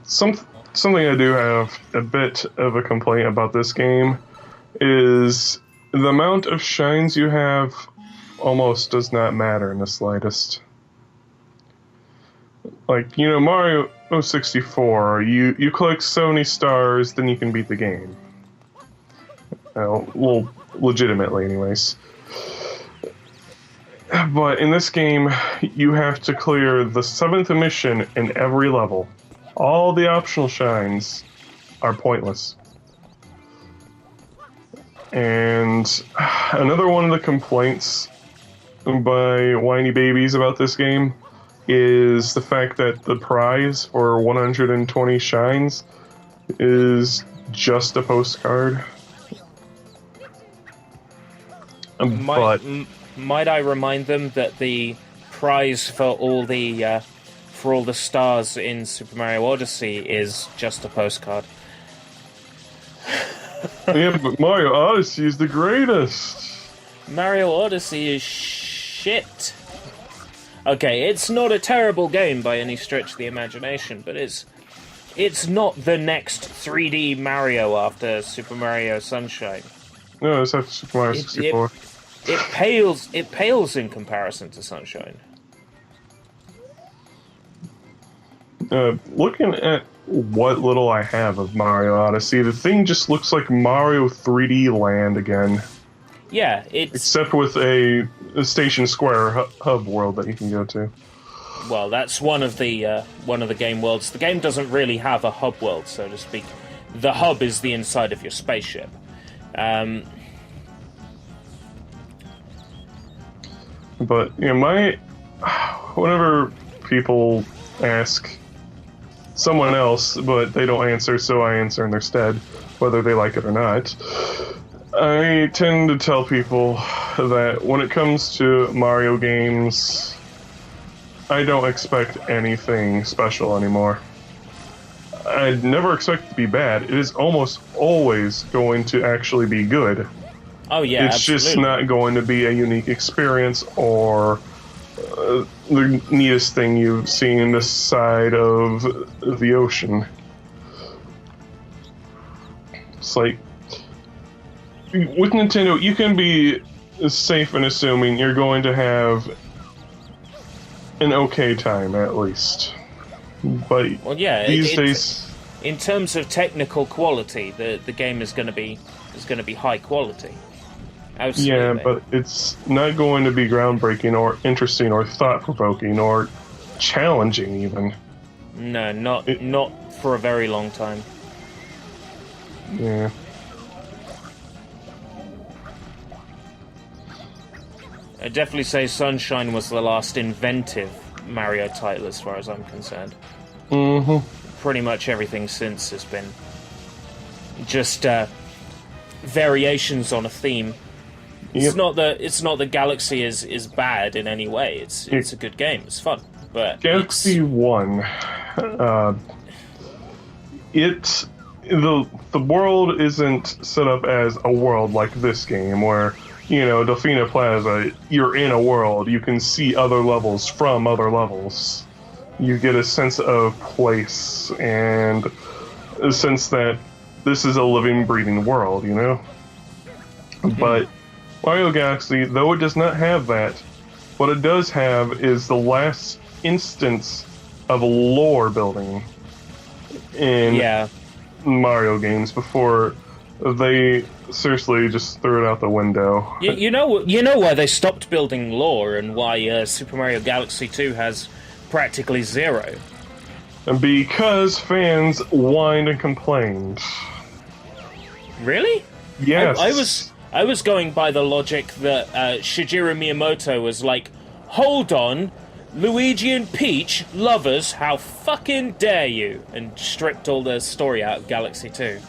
Something I do have a bit of a complaint about this game is the amount of shines you have almost does not matter in the slightest. Like, Mario 64, you collect so many stars, then you can beat the game. Well, legitimately anyways. But in this game, you have to clear the 7th mission in every level. All the optional shines are pointless. And another one of the complaints by whiny babies about this game is the fact that the prize for 120 shines is just a postcard. Might I remind them that the prize for all the stars in Super Mario Odyssey is just a postcard? Yeah, but Mario Odyssey is the greatest. Mario Odyssey is shit. Okay, it's not a terrible game by any stretch of the imagination, but it's not the next 3D Mario after Super Mario Sunshine. No, it's after Super Mario 64. It pales in comparison to Sunshine. Looking at what little I have of Mario Odyssey, the thing just looks like Mario 3D Land again. Yeah, except with a Station Square hub world that you can go to. Well, that's one of the game worlds. The game doesn't really have a hub world, so to speak. The hub is the inside of your spaceship. But whenever people ask someone else, but they don't answer, so I answer in their stead, whether they like it or not. I tend to tell people that when it comes to Mario games, I don't expect anything special anymore. I never expect it to be bad. It is almost always going to actually be good. Oh yeah, it's absolutely. Just not going to be a unique experience or the neatest thing you've seen this side of the ocean. It's like, with Nintendo, you can be safe in assuming you're going to have an okay time, at least. But well, yeah, these days, in terms of technical quality, the game is going to be high quality. Absolutely. Yeah, but it's not going to be groundbreaking or interesting or thought-provoking or challenging, even. No, not for a very long time. Yeah. I'd definitely say Sunshine was the last inventive Mario title, as far as I'm concerned. Mm-hmm. Pretty much everything since has been just variations on a theme. Yep. It's not that Galaxy is bad in any way. It's a good game. It's fun, but Galaxy 1. The world isn't set up as a world like this game, where Delfina Plaza, you're in a world. You can see other levels from other levels. You get a sense of place and a sense that this is a living, breathing world. Mm-hmm. But Mario Galaxy, though it does not have that, what it does have is the last instance of lore building in Mario games before they seriously just threw it out the window. You know why they stopped building lore and why Super Mario Galaxy 2 has practically zero? And because fans whined and complained. Really? Yes. I was going by the logic that Shigeru Miyamoto was like, hold on, Luigi and Peach, lovers, how fucking dare you? And stripped all the story out of Galaxy 2.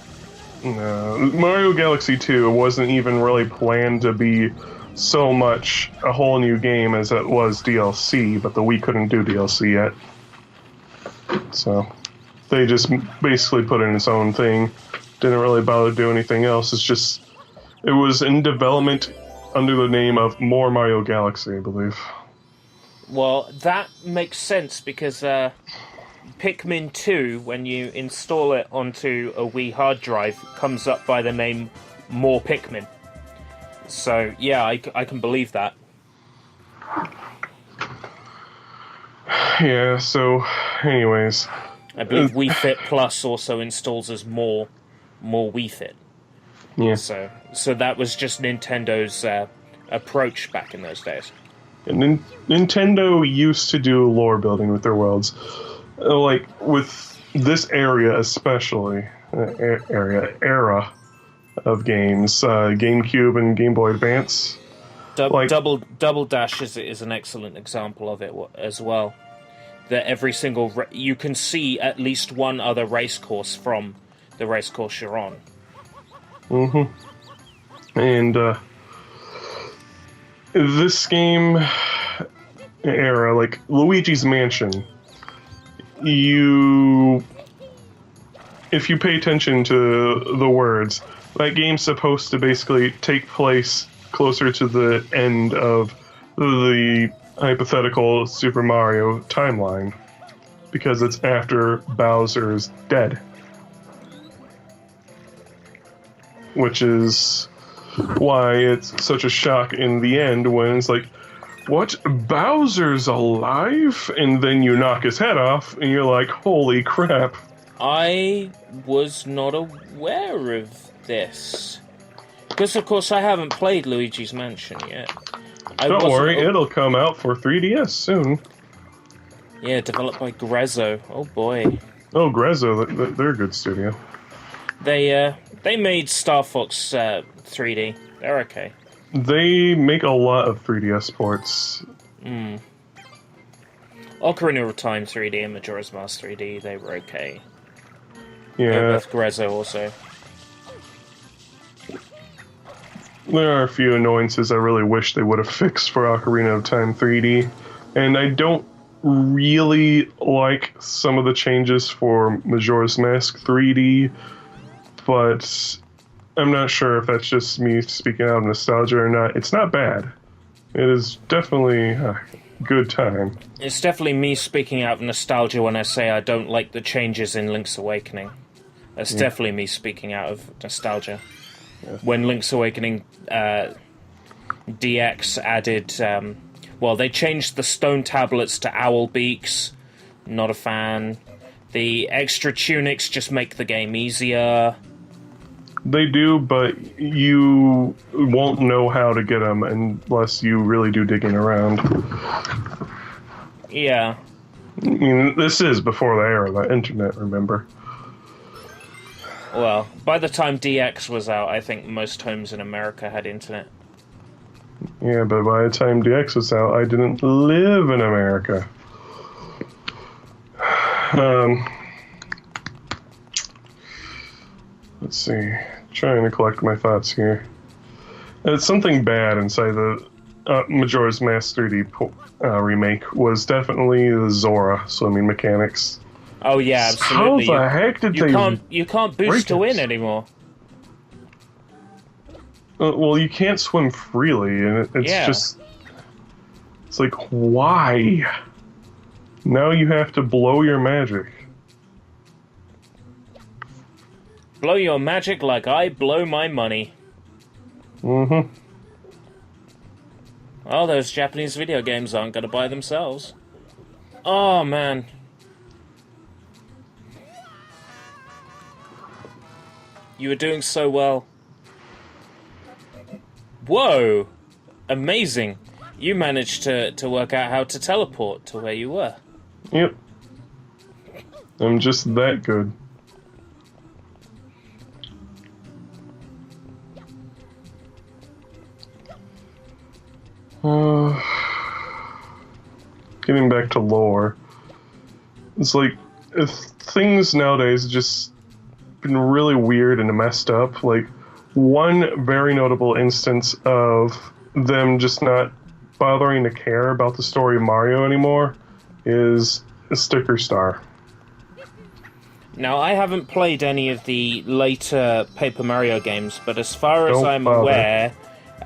No, Mario Galaxy 2 wasn't even really planned to be so much a whole new game as it was DLC, but the Wii couldn't do DLC yet. So they just basically put in its own thing. Didn't really bother to do anything else. It was in development under the name of More Mario Galaxy, I believe. Well, that makes sense because Pikmin 2, when you install it onto a Wii hard drive, comes up by the name More Pikmin. So, yeah, I can believe that. Yeah, so, anyways. I believe Wii Fit Plus also installs as more Wii Fit. Yeah. So that was just Nintendo's approach back in those days. And Nintendo used to do lore building with their worlds. Like, with this area especially, era of games, GameCube and Game Boy Advance. Double Dash is an excellent example of it as well. That every single... you can see at least one other race course from the race course you're on. Mm-hmm. And this game era, like Luigi's Mansion, if you pay attention to the words, that game's supposed to basically take place closer to the end of the hypothetical Super Mario timeline, because it's after Bowser's dead. Which is why it's such a shock in the end when it's like, what? Bowser's alive? And then you knock his head off, and you're like, holy crap. I was not aware of this. Because, of course, I haven't played Luigi's Mansion yet. Don't worry, it'll come out for 3DS soon. Yeah, developed by Grezzo. Oh, boy. Oh, Grezzo, they're a good studio. They made Star Fox 3D. They're okay. They make a lot of 3DS ports. Ocarina of Time 3D and Majora's Mask 3D, they were okay. Yeah. With Grezzo also. There are a few annoyances I really wish they would have fixed for Ocarina of Time 3D. And I don't really like some of the changes for Majora's Mask 3D, but I'm not sure if that's just me speaking out of nostalgia or not. It's not bad. It is definitely a good time. It's definitely me speaking out of nostalgia when I say I don't like the changes in Link's Awakening. That's definitely me speaking out of nostalgia. Yeah. When Link's Awakening DX added... they changed the stone tablets to owl beaks. Not a fan. The extra tunics just make the game easier. They do, but you won't know how to get them unless you really do digging around. Yeah. I mean, this is before the era of the internet, remember? Well, by the time DX was out, I think most homes in America had internet. Yeah, but by the time DX was out, I didn't live in America. Let's see. Trying to collect my thoughts here. It's something bad inside the Majora's Mask 3D remake was definitely the Zora swimming mechanics. Oh yeah, absolutely. How the heck did you can't boost to win anymore. Well, you can't swim freely, and it's just... It's like, why? Now you have to blow your magic. Blow your magic like I blow my money. Mm-hmm. Well, those Japanese video games aren't going to buy themselves. Oh, man. You were doing so well. Whoa! Amazing. You managed to work out how to teleport to where you were. Yep. I'm just that good. Getting back to lore. It's like, things nowadays just been really weird and messed up. Like, one very notable instance of them just not bothering to care about the story of Mario anymore is Sticker Star. Now, I haven't played any of the later Paper Mario games, but as far as I'm aware,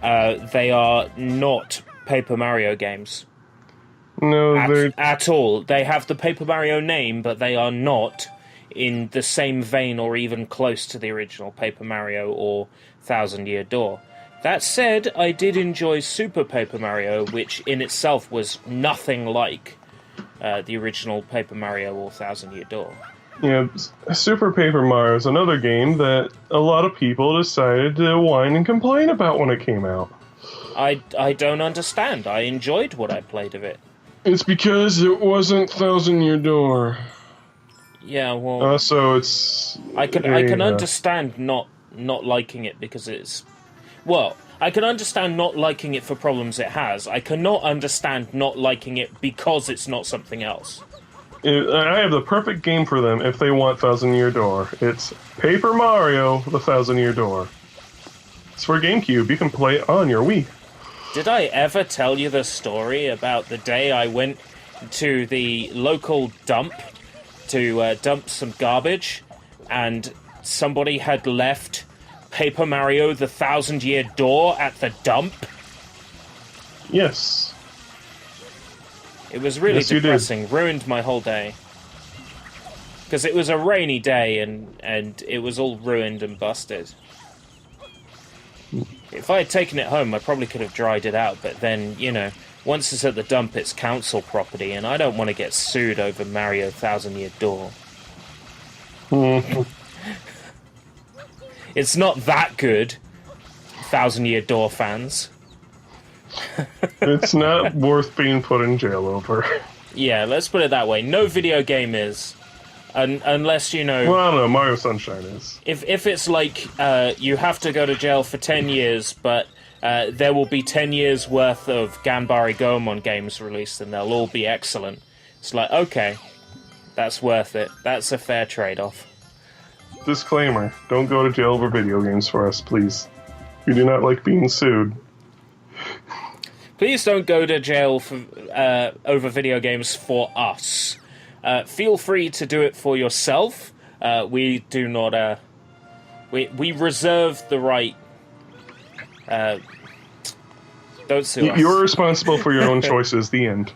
they are not Paper Mario games. No, they're... At all. They have the Paper Mario name, but they are not in the same vein or even close to the original Paper Mario or Thousand Year Door. That said, I did enjoy Super Paper Mario, which in itself was nothing like the original Paper Mario or Thousand Year Door. Yeah, Super Paper Mario is another game that a lot of people decided to whine and complain about when it came out. I don't understand. I enjoyed what I played of it. It's because it wasn't Thousand Year Door. Yeah, well... so it's... I can understand not liking it because it's... Well, I can understand not liking it for problems it has. I cannot understand not liking it because it's not something else. I have the perfect game for them if they want Thousand Year Door. It's Paper Mario, the Thousand Year Door. It's for GameCube. You can play it on your Wii. Did I ever tell you the story about the day I went to the local dump to dump some garbage, and somebody had left Paper Mario the Thousand Year Door at the dump? Yes. It was really depressing. Ruined my whole day. Because it was a rainy day, and it was all ruined and busted. If I had taken it home, I probably could have dried it out, but then, you know, once it's at the dump, it's council property, and I don't want to get sued over Mario Thousand Year Door. It's not that good, Thousand Year Door fans. It's not worth being put in jail over. Yeah, let's put it that way. No video game is. Unless, you know... Well, I don't know, Mario Sunshine is. If it's like, you have to go to jail for 10 years, but there will be 10 years worth of Ganbare Goemon games released, and they'll all be excellent. It's like, okay, that's worth it. That's a fair trade-off. Disclaimer, don't go to jail over video games for us, please. We do not like being sued. Please don't go to jail for over video games for us. Feel free to do it for yourself. We do not... We reserve the right... don't sue us. You're responsible for your own choices, the end.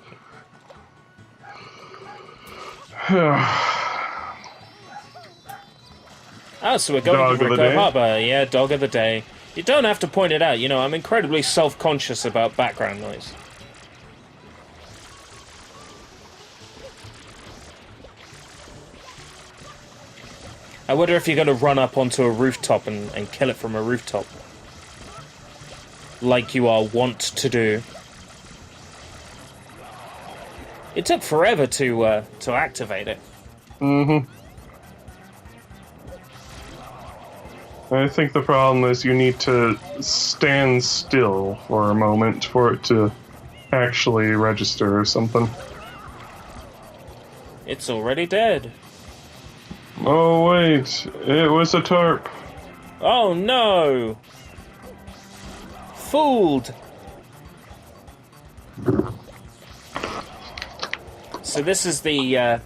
So we're going to Rico Harbor. Yeah, dog of the day. You don't have to point it out, you know, I'm incredibly self-conscious about background noise. I wonder if you're going to run up onto a rooftop and kill it from a rooftop. Like you are wont to do. It took forever to activate it. Mm-hmm. I think the problem is you need to stand still for a moment for it to actually register or something. It's already dead. Oh wait, it was a tarp. Oh no! Fooled! So this is the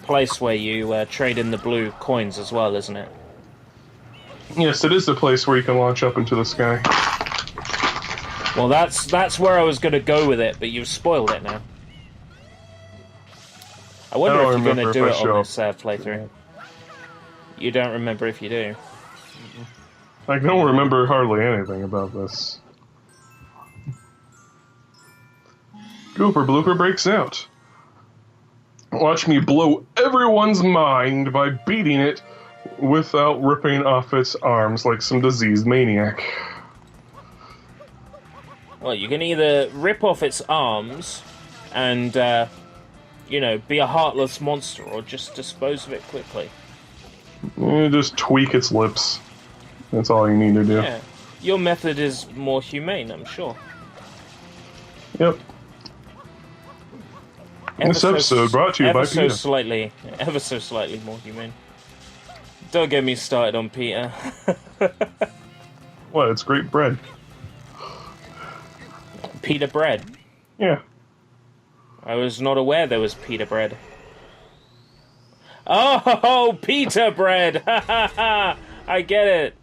place where you trade in the blue coins as well, isn't it? Yes, it is the place where you can launch up into the sky. Well, that's where I was going to go with it, but you've spoiled it now. I wonder if you're going to do it on this playthrough. You don't remember if you do. I don't remember hardly anything about this. Gooper Blooper breaks out. Watch me blow everyone's mind by beating it without ripping off its arms like some diseased maniac. Well, you can either rip off its arms and, you know, be a heartless monster, or just dispose of it quickly. Just tweak its lips. That's all you need to do. Yeah. Your method is more humane, I'm sure. Yep. This episode brought to you by Peter. Ever so slightly more humane. Don't get me started on Peter. What? It's great bread. Peter bread? Yeah. I was not aware there was Peter bread. Oh, Peter bread! Ha ha ha! I get it.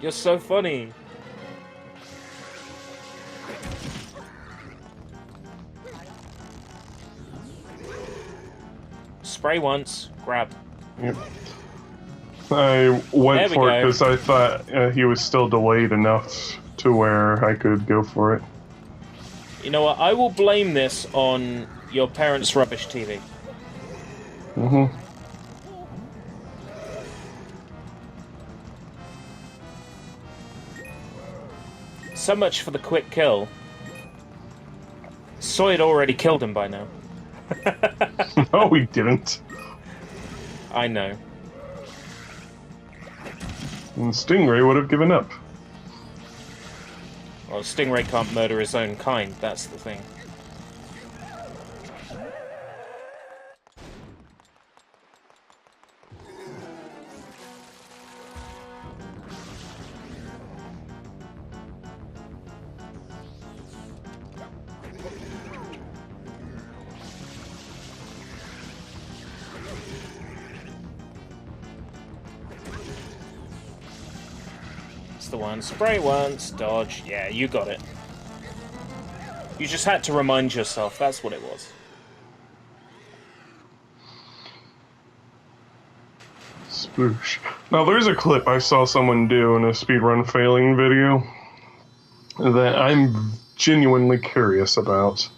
You're so funny. Spray once, grab. Yep. I went for it go. because I thought he was still delayed enough to where I could go for it. You know what? I will blame this on your parents' rubbish TV. Mm-hmm. So much for the quick kill. Soy had already killed him by now. No, he didn't. I know. And Stingray would have given up. Well, Stingray can't murder his own kind, that's the thing. The one. Spray once, dodge. Yeah, you got it. You just had to remind yourself, that's what it was. Sploosh. Now, there's a clip I saw someone do in a speedrun failing video that I'm genuinely curious about.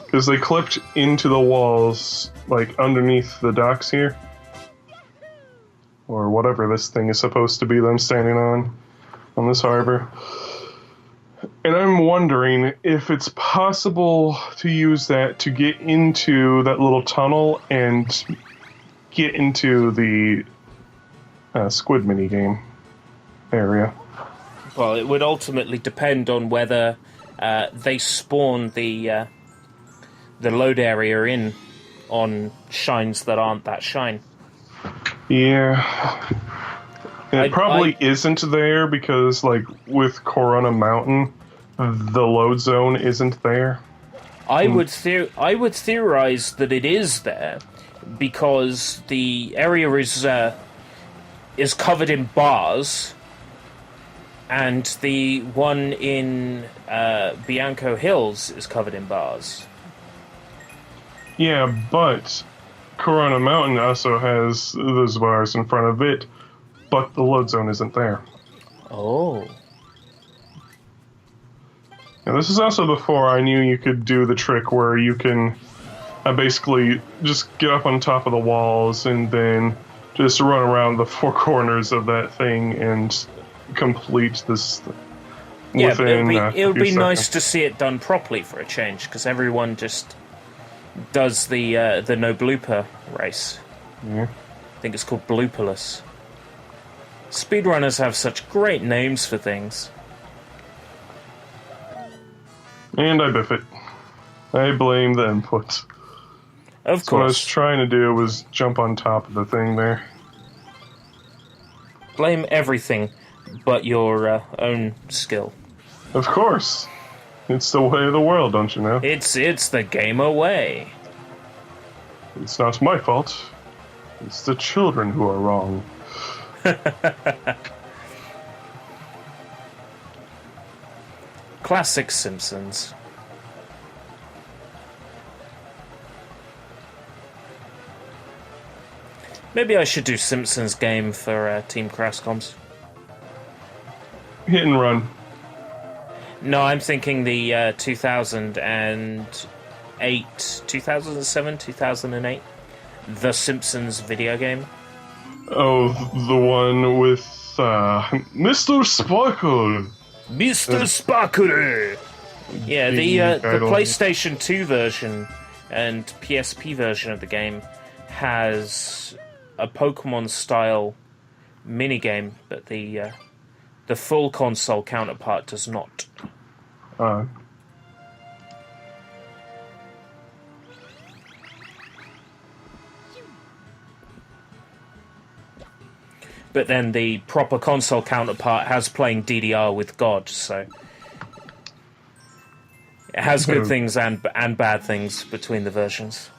Because they clipped into the walls, like, underneath the docks here. Or whatever this thing is supposed to be that I'm standing on this harbor. And I'm wondering if it's possible to use that to get into that little tunnel and get into the squid minigame area. Well, it would ultimately depend on whether they spawn the load area in on shines that aren't that shine. Yeah. It probably isn't there because, like, with Corona Mountain, the load zone isn't there. I would theorize that it is there because the area is covered in bars, and the one in Bianco Hills is covered in bars. Yeah, but Corona Mountain also has those bars in front of it, but the load zone isn't there. Oh. And this is also before I knew you could do the trick where you can basically just get up on top of the walls and then just run around the four corners of that thing and complete this within it would be nice to see it done properly for a change, because everyone just does the no blooper race. Yeah. I think it's called Blooperless. Speedrunners have such great names for things. And I biff it. I blame the input. Of course. What I was trying to do was jump on top of the thing there. Blame everything but your own skill. Of course. It's the way of the world, don't you know? It's the gamer way. It's not my fault. It's the children who are wrong. Classic Simpsons. Maybe I should do Simpsons game for Team Crashcoms. Hit and run. No, I'm thinking the 2008, 2007, 2008, The Simpsons video game. Oh, the one with Mr. Sparkle. Mr. Sparkle! Yeah, the PlayStation 2 version and PSP version of the game has a Pokemon-style minigame, but the full console counterpart does not. But then the proper console counterpart has playing DDR with God, so it has good things and bad things between the versions.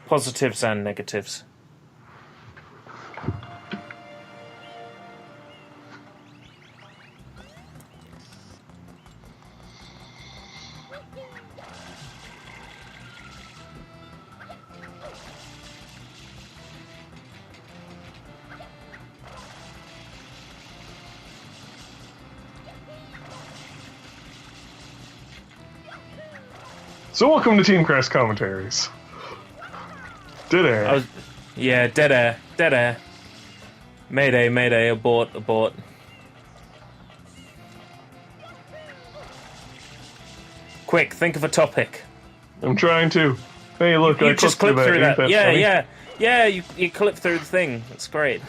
Positives and negatives. So welcome to Team Crash Commentaries. Dead air. Yeah, dead air. Dead air. Mayday, mayday, abort, abort. Quick, think of a topic. I'm trying to. Hey, look, I just clipped clip through that. Ain't Yeah, funny? yeah. Yeah, you clip through the thing. That's great.